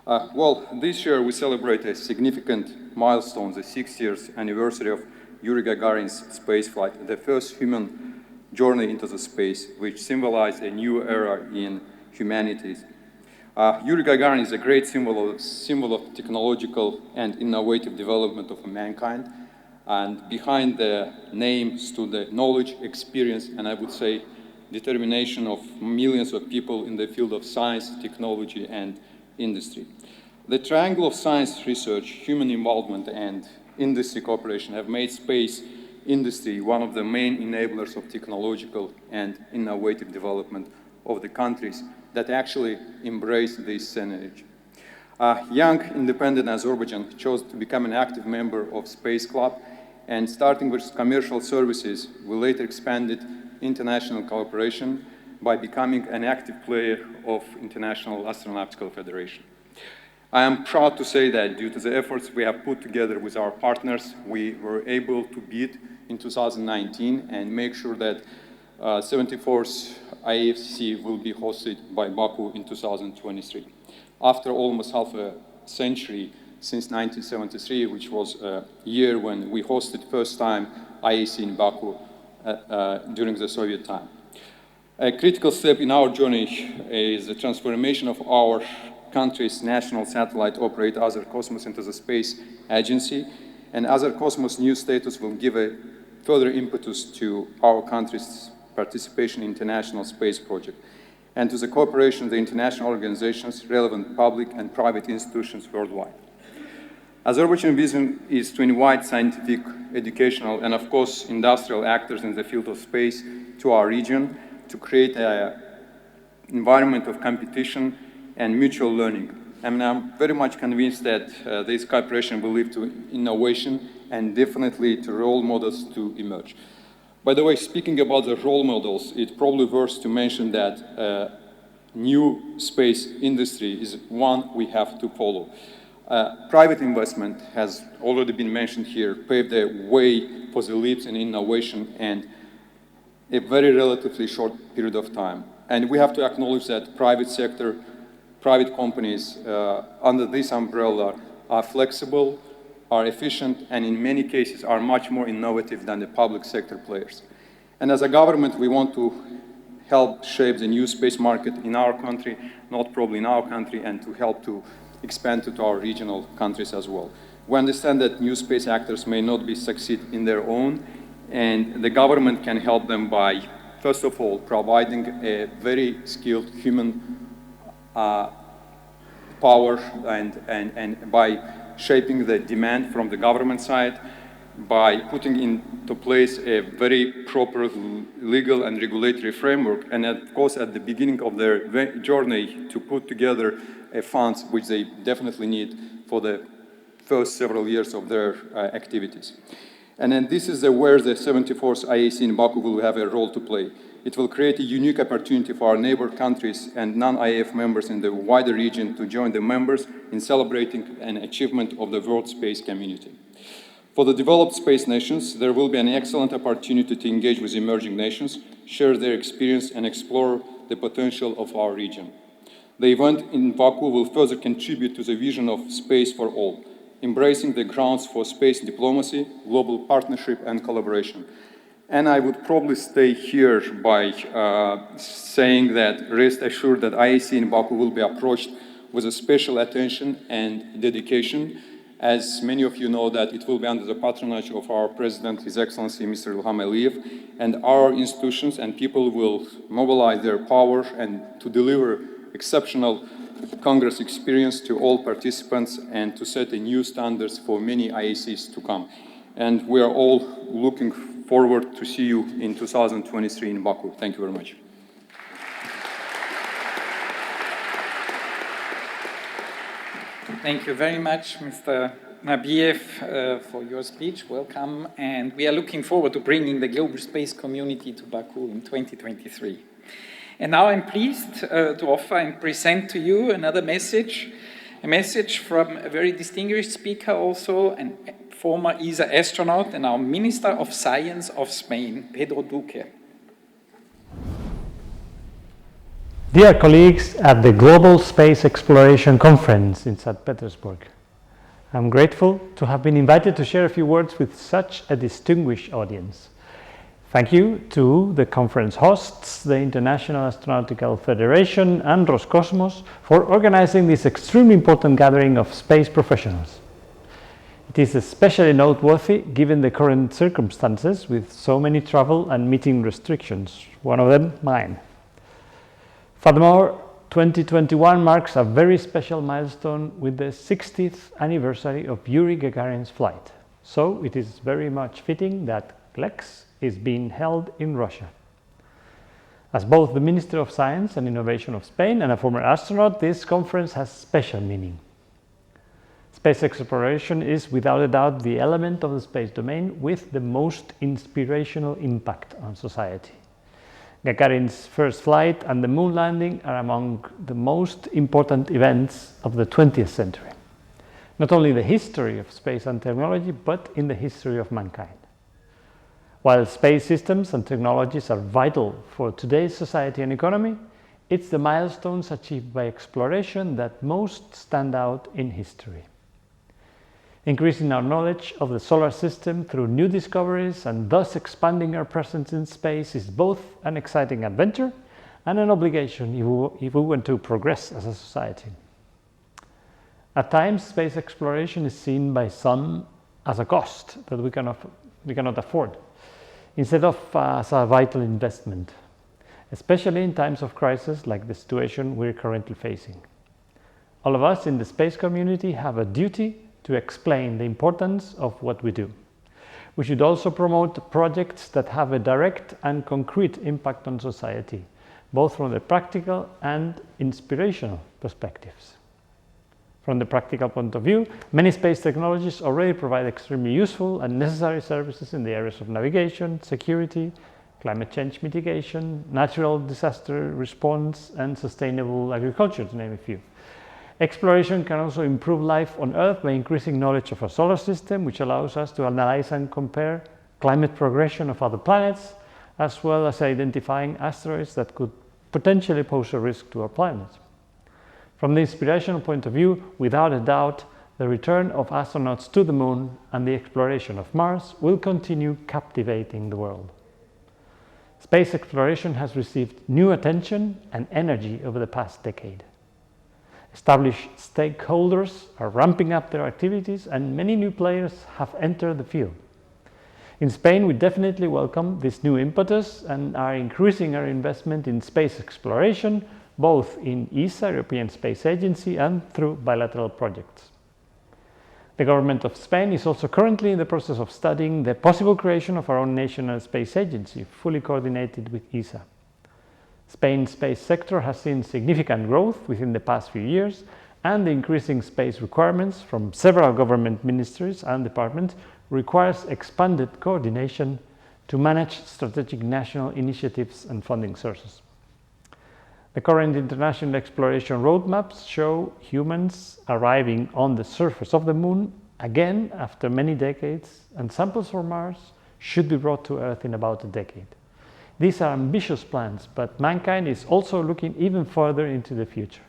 Well, this year we celebrate a significant milestone, the 60th anniversary of Yuri Gagarin's spaceflight, the first human journey into the space, which symbolized a new era in humanity. Yuri Gagarin is a great symbol of technological and innovative development of mankind, and behind the name stood the knowledge, experience, and I would say determination of millions of people in the field of science, technology, and industry. The triangle of science research, human involvement, and industry cooperation have made space industry one of the main enablers of technological and innovative development of the countries that actually embrace this energy. Young, independent Azerbaijan chose to become an active member of Space Club, and starting with commercial services, we later expanded international cooperation by becoming an active player of International Astronautical Federation. I am proud to say that due to the efforts we have put together with our partners, we were able to bid in 2019 and make sure that 74th IAFC will be hosted by Baku in 2023. After almost half a century since 1973, which was a year when we hosted first time IAC in Baku during the Soviet time. A critical step in our journey is the transformation of our country's national satellite operator, Azercosmos, into the space agency, and Azercosmos' new status will give a further impetus to our country's participation in international space project and to the cooperation of the international organizations, relevant public and private institutions worldwide. Azerbaijan's vision is to invite scientific, educational, and of course industrial actors in the field of space to our region to create an environment of competition and mutual learning. And I'm very much convinced that this cooperation will lead to innovation and definitely to role models to emerge. By the way, speaking about the role models, it's probably worth to mention that new space industry is one we have to follow. Private investment has already been mentioned here, paved the way for the leaps in innovation and a very relatively short period of time. And we have to acknowledge that private sector, private companies under this umbrella are flexible, are efficient, and in many cases are much more innovative than the public sector players. And as a government, we want to help shape the new space market in our country, not probably in our country, and to help to expand it to our regional countries as well. We understand that new space actors may not be succeed in their own, and the government can help them by, first of all, providing a very skilled human power and by shaping the demand from the government side, by putting into place a very proper legal and regulatory framework, and of course at the beginning of their journey to put together a funds which they definitely need for the first several years of their activities. And then this is where the 74th IAC in Baku will have a role to play. It will create a unique opportunity for our neighbor countries and non-IAF members in the wider region to join the members in celebrating an achievement of the world space community. For the developed space nations, there will be an excellent opportunity to engage with emerging nations, share their experience, and explore the potential of our region. The event in Baku will further contribute to the vision of space for all, embracing the grounds for space diplomacy, global partnership, and collaboration. And I would probably stay here by saying that rest assured that IAC in Baku will be approached with a special attention and dedication. As many of you know, that it will be under the patronage of our President, His Excellency Mr. Ilham Aliyev, and our institutions and people will mobilize their power and to deliver exceptional Congress experience to all participants and to set a new standards for many IACs to come. And we are all looking forward to see you in 2023 in Baku. Thank you very much. Thank you very much, Mr. Nabiev, for your speech. Welcome. And we are looking forward to bringing the global space community to Baku in 2023. And now I'm pleased to offer and present to you another message, a message from a very distinguished speaker also, and former ESA astronaut and our Minister of Science of Spain, Pedro Duque. Dear colleagues at the Global Space Exploration Conference in St. Petersburg, I'm grateful to have been invited to share a few words with such a distinguished audience. Thank you to the conference hosts, the International Astronautical Federation and Roscosmos for organizing this extremely important gathering of space professionals. It is especially noteworthy given the current circumstances with so many travel and meeting restrictions, one of them mine. Furthermore, 2021 marks a very special milestone with the 60th anniversary of Yuri Gagarin's flight. So it is very much fitting that GLEX is being held in Russia. As both the Minister of Science and Innovation of Spain and a former astronaut, this conference has special meaning. Space exploration is without a doubt the element of the space domain with the most inspirational impact on society. Gagarin's first flight and the moon landing are among the most important events of the 20th century. Not only in the history of space and technology, but in the history of mankind. While space systems and technologies are vital for today's society and economy, it's the milestones achieved by exploration that most stand out in history. Increasing our knowledge of the solar system through new discoveries and thus expanding our presence in space is both an exciting adventure and an obligation if we want to progress as a society. At times, space exploration is seen by some as a cost that we cannot afford, instead of as a vital investment, especially in times of crisis like the situation we're currently facing. All of us in the space community have a duty to explain the importance of what we do. We should also promote projects that have a direct and concrete impact on society, both from the practical and inspirational perspectives. From the practical point of view, many space technologies already provide extremely useful and necessary services in the areas of navigation, security, climate change mitigation, natural disaster response, and sustainable agriculture, to name a few. Exploration can also improve life on Earth by increasing knowledge of our solar system, which allows us to analyze and compare climate progression of other planets, as well as identifying asteroids that could potentially pose a risk to our planet. From the inspirational point of view, without a doubt, the return of astronauts to the moon and the exploration of Mars will continue captivating the world. Space exploration has received new attention and energy over the past decade. Established stakeholders are ramping up their activities and many new players have entered the field. In Spain, we definitely welcome this new impetus and are increasing our investment in space exploration, both in ESA, European Space Agency, and through bilateral projects. The government of Spain is also currently in the process of studying the possible creation of our own national space agency, fully coordinated with ESA. Spain's space sector has seen significant growth within the past few years, and the increasing space requirements from several government ministries and departments requires expanded coordination to manage strategic national initiatives and funding sources. The current international exploration roadmaps show humans arriving on the surface of the moon again after many decades, and samples from Mars should be brought to Earth in about a decade. These are ambitious plans, but mankind is also looking even further into the future.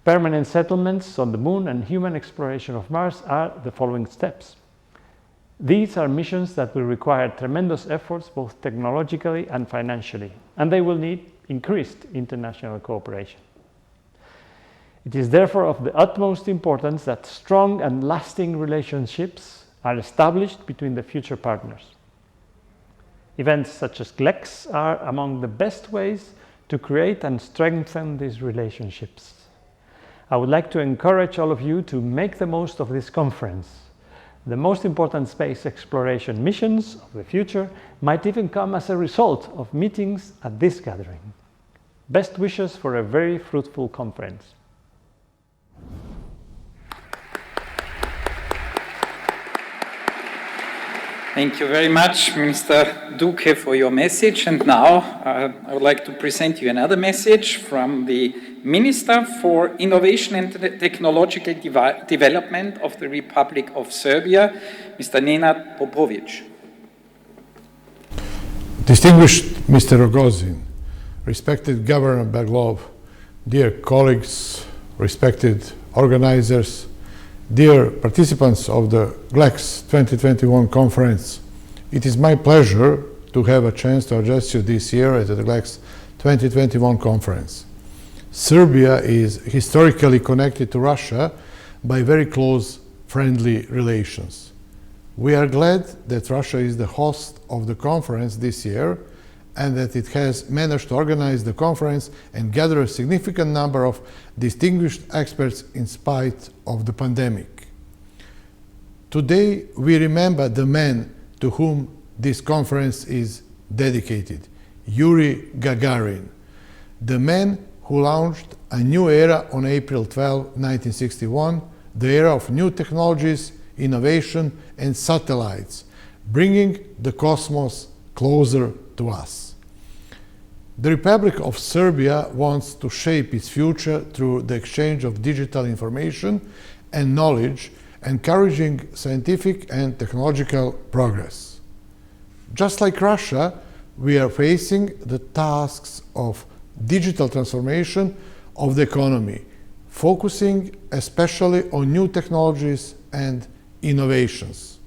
Permanent settlements on the Moon and human exploration of Mars are the following steps. These are missions that will require tremendous efforts both technologically and financially, and they will need increased international cooperation. It is therefore of the utmost importance that strong and lasting relationships are established between the future partners. Events such as GLEX are among the best ways to create and strengthen these relationships. I would like to encourage all of you to make the most of this conference. The most important space exploration missions of the future might even come as a result of meetings at this gathering. Best wishes for a very fruitful conference. Thank you very much, Minister Duque, for your message. And now I would like to present you another message from the Minister for Innovation and Technological Development of the Republic of Serbia, Mr. Nenad Popovic. Distinguished Mr. Rogozin, respected Governor Beglov, dear colleagues, respected organizers, dear participants of the GLEX 2021 conference, it is my pleasure to have a chance to address you this year at the GLEX 2021 conference. Serbia is historically connected to Russia by very close friendly relations. We are glad that Russia is the host of the conference this year and that it has managed to organize the conference and gather a significant number of distinguished experts in spite of the pandemic. Today, we remember the man to whom this conference is dedicated, Yuri Gagarin, the man who launched a new era on April 12, 1961, the era of new technologies, innovation, and satellites, bringing the cosmos closer to us. The Republic of Serbia wants to shape its future through the exchange of digital information and knowledge, encouraging scientific and technological progress. Just like Russia, we are facing the tasks of digital transformation of the economy, focusing especially on new technologies and innovations.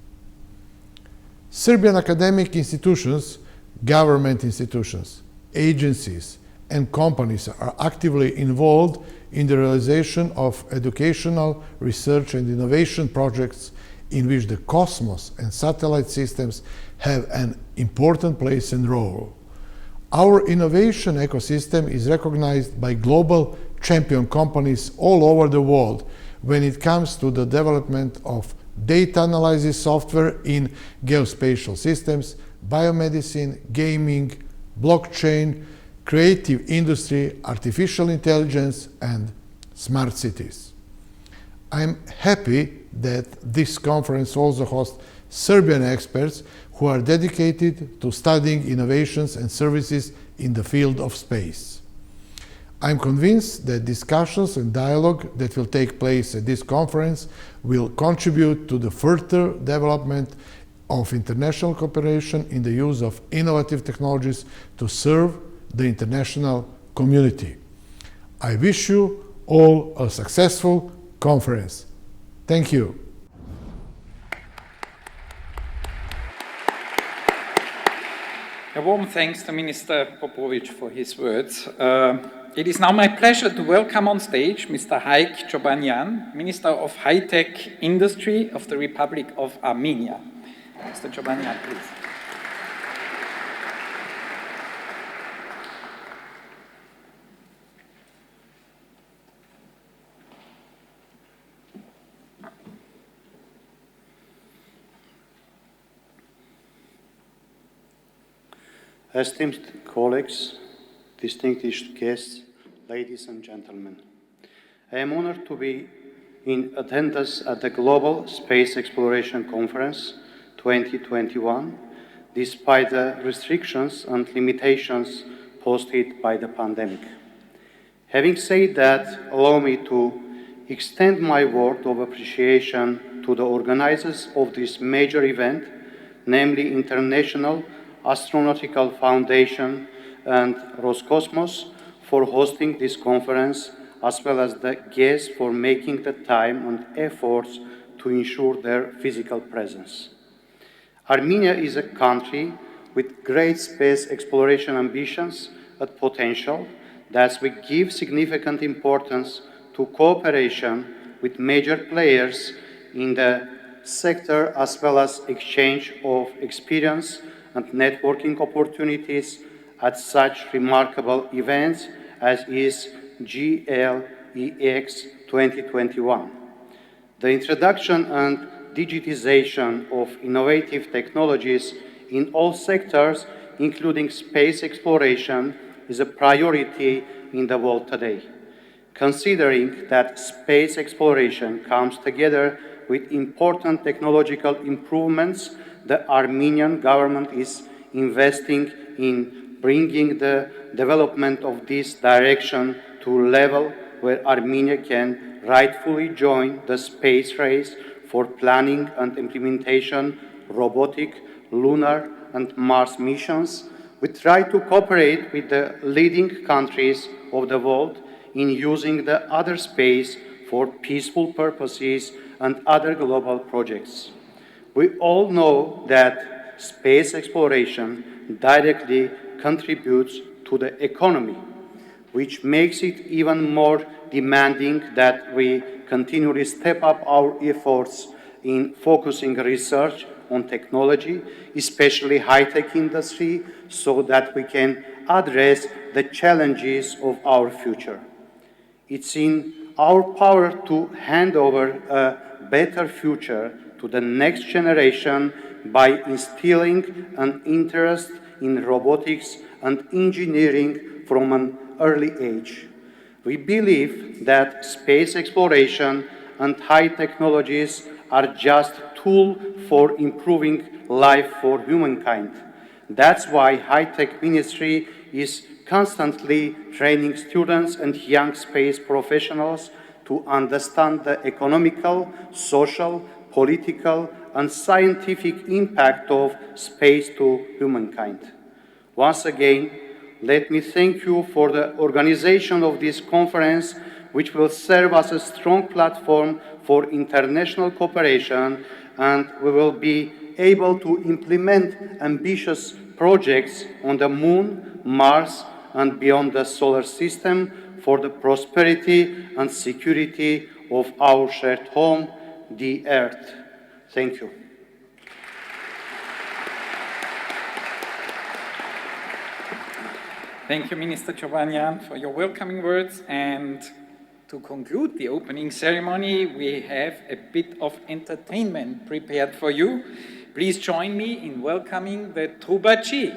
Serbian academic institutions, government institutions, agencies and companies are actively involved in the realization of educational, research and innovation projects in which the cosmos and satellite systems have an important place and role. Our innovation ecosystem is recognized by global champion companies all over the world when it comes to the development of data analysis software in geospatial systems, biomedicine, gaming, blockchain, creative industry, artificial intelligence, and smart cities. I'm happy that this conference also hosts Serbian experts who are dedicated to studying innovations and services in the field of space. I'm convinced that discussions and dialogue that will take place at this conference will contribute to the further development of international cooperation in the use of innovative technologies to serve the international community. I wish you all a successful conference. Thank you. A warm thanks to Minister Popovic for his words. It is now my pleasure to welcome on stage Mr. Haik Chobanyan, Minister of High-Tech Industry of the Republic of Armenia. Mr. Chobanyan, please. Esteemed colleagues, distinguished guests, ladies and gentlemen, I am honored to be in attendance at the Global Space Exploration Conference 2021, despite the restrictions and limitations posed by the pandemic. Having said that, allow me to extend my word of appreciation to to the organizers of this major event, namely International Astronautical Foundation and Roscosmos, for hosting this conference, as well as the guests for making the time and efforts to ensure their physical presence. Armenia is a country with great space exploration ambitions and potential that we give significant importance to cooperation with major players in the sector, as well as exchange of experience and networking opportunities at such remarkable events as is GLEX 2021. The introduction and digitization of innovative technologies in all sectors, including space exploration, is a priority in the world today. Considering that space exploration comes together with important technological improvements, the Armenian government is investing in bringing the development of this direction to a level where Armenia can rightfully join the space race for planning and implementation robotic, lunar, and Mars missions. We try to cooperate with the leading countries of the world in using the other space for peaceful purposes and other global projects. We all know that space exploration directly contributes to the economy, which makes it even more demanding that we continually step up our efforts in focusing research on technology, especially high-tech industry, so that we can address the challenges of our future. It's in our power to hand over a better future to the next generation by instilling an interest in robotics and engineering from an early age. We believe that space exploration and high technologies are just tools for improving life for humankind. That's why High-Tech Ministry is constantly training students and young space professionals to understand the economical, social, political, and scientific impact of space to humankind. Once again, let me thank you for the organization of this conference, which will serve as a strong platform for international cooperation, and we will be able to implement ambitious projects on the Moon, Mars, and beyond the solar system for the prosperity and security of our shared home, the Earth. Thank you. Thank you, Minister Chovanyan, for your welcoming words. And to conclude the opening ceremony, we have a bit of entertainment prepared for you. Please join me in welcoming the Trubachi.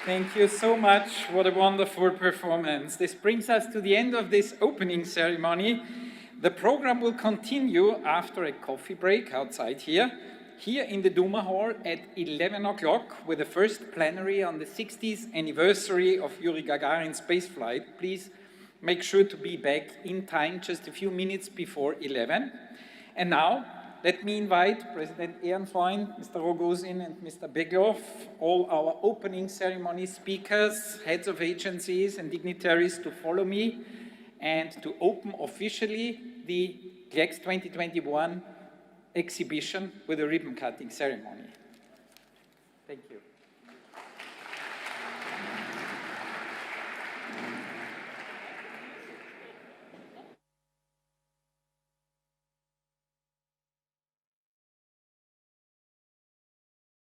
Thank you so much. What a wonderful performance. This brings us to the end of this opening ceremony. The program will continue after a coffee break outside here in the Duma Hall at 11 o'clock with the first plenary on the 60th anniversary of Yuri Gagarin's spaceflight. Please make sure to be back in time just a few minutes before 11. And now, let me invite President Ehrenfreund, Mr. Rogozin, and Mr. Beglov, all our opening ceremony speakers, heads of agencies, and dignitaries to follow me and to open officially the GLEX 2021 exhibition with a ribbon-cutting ceremony. Thank you.